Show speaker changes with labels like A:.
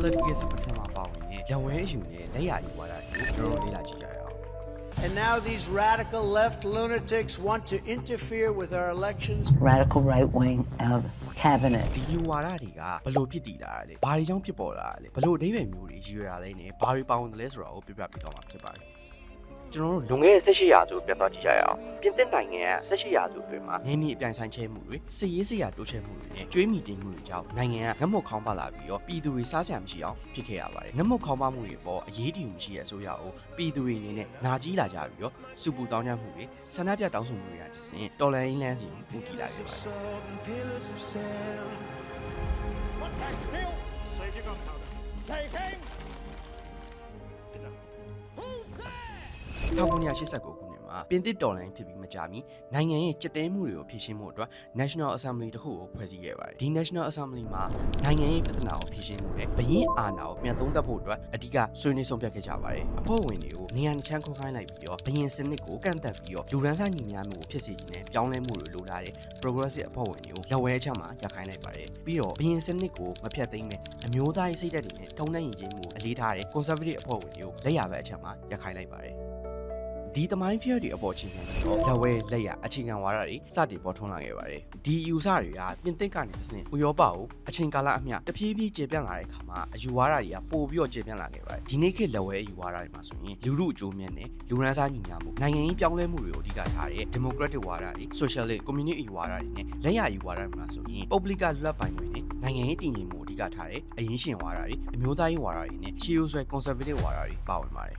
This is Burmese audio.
A: politics ပထမပေါင်းနေရဝဲအယူနဲ့လက်ရယူသွားတာကိုတော်တော်လေးလာကြည့်ကြရအောင်
B: And now these radical left lunatics want to interfere with our elections.
C: Radical right wing cabinet.
A: ဒီယူဝါဒတွေကဘလို့ဖြစ်တည်လာလဲဘာတွေကြောင့်ဖြစ်ပေါ်လာလဲဘလို့အဓိပ္ပာယ်မျိုးတွေရည်ရွယ်ရလဲနဲ့ဘာတွေပါဝင်တယ်လဲဆိုတာကိုပြပြပေးတော့မှာဖြစ်ပါတယ်ကျွန်တော်တို့လွန်ခဲ့တဲ့18ရာစုပြတ်သွားကြည့်ကြရအောင်ပြင်သစ်နိုင်ငံက18ရာစုအတွင်းမှာနေမီအပြိုင်ဆိုင်ချဲမှုတွေစစ်ရေးစရာတိုးချဲမှုတွေနဲ့ကျွေးမီတင်မှုတွေကြောင့်နိုင်ငံကငတ်မွတ်ခေါင်းပါလာပြီးတော့ပြည်သူတွေစားစရာမရှိအောင်ဖြစ်ခဲ့ရပါတယ်ငတ်မွတ်ခေါင်းပါမှုတွေပေါ်အရေးတယူမရှိတဲ့အစိုးရကိုပြည်သူတွေအနေနဲ့နာကြီးလာကြပြီးတော့စုပူတောင်းကြမှုတွေဆန္ဒပြတောင်းဆိုမှုတွေကတဆင့်တော်လန်အင်းလန်းစီကိုပူတည်လာခဲ့ပါတယ်1989ခုနှစ်မှာပြင်သစ်တော်လှန်ရေးဖြစ်ပြီးမကြာမီနိုင်ငံရဲ့ကြက်တဲမှုတွေကိုဖြေရှင်းမှုအတွက် National Assembly တစ်ခုကိုဖွဲ့စည်းခဲ့ပါတယ်ဒီ National Assembly မှာနိုင်ငံရဲ့ပြဿနာကိုဖြေရှင်းမှုနဲ့ဘရင်အာဏာကိုပြန်သုံးသပ်ဖို့အတွက်အဓိကဆွေးနွေးဆုံးဖြတ်ခဲ့ကြပါတယ်အဖွဲ့ဝင်တွေကိုနေရာချမ်းခေါ်ခိုင်းလိုက်ပြီးတော့ဘရင်စနစ်ကိုကန့်သတ်ပြီးတော့လူရန်စားညီများမှုကိုဖြစ်စေခြင်းနဲ့ပြောင်းလဲမှုတွေလိုလားတဲ့ Progressive အဖွဲ့ဝင်တွေကိုလက်ဝဲချက်မှာရပ်ခိုင်းလိုက်ပါတယ်ပြီးတော့ဘရင်စနစ်ကိုမဖြတ်သိမ်းမဲ့အမျိုးသားရေးစိတ်ဓာတ်တွေနဲ့ထုံနှံ့ရင်ချင်းမှုကိုအလေးထားတဲ့ Conservative အဖွဲ့ဝင်တွေကိုလက်ရဘက်အချက်မှာရပ်ခိုင်းလိုက်ပါတယ်ဒီတမိုင်းပြည့်တွေအပေါ်ချင်းခံပြီးတော့လက်ဝဲလက်ရအခြေခံဝါဒတွေစတင်ပေါ်ထွန်းလာခဲ့ပါတယ်ဒီယူဆတွေကပြင်သစ်ကနေတစ်ဆင့်ဥရောပကိုအချိန်ကာလအမျှတဖြည်းဖြည်းကျေပြန့်လာတဲ့အခါမှာအယူဝါဒတွေကပို့ပြီးတော့ကျေပြန့်လာခဲ့ပါတယ်ဒီနေ့ခေတ်လက်ဝဲအယူဝါဒတွေမှာဆိုရင်လူမှုအကျိုးမြတ်နဲ့လူရန်စားညီများမှုနိုင်ငံရေးပြောင်းလဲမှုတွေကိုအဓိကထားတဲ့ democratic ဝါဒတွေ socialist community ဝါဒတွေနဲ့လက်ရအယူဝါဒတွေမှာဆိုရင် public လွတ်ပိုင်တွေနဲ့နိုင်ငံရေးတည်ငြိမ်မှုအဓိကထားတဲ့အရင်းရှင်ဝါဒတွေအမျိုးသားရေးဝါဒတွေနဲ့ရှေးရိုးဆွဲ conservative ဝါဒတွေပါဝင်ပါတယ်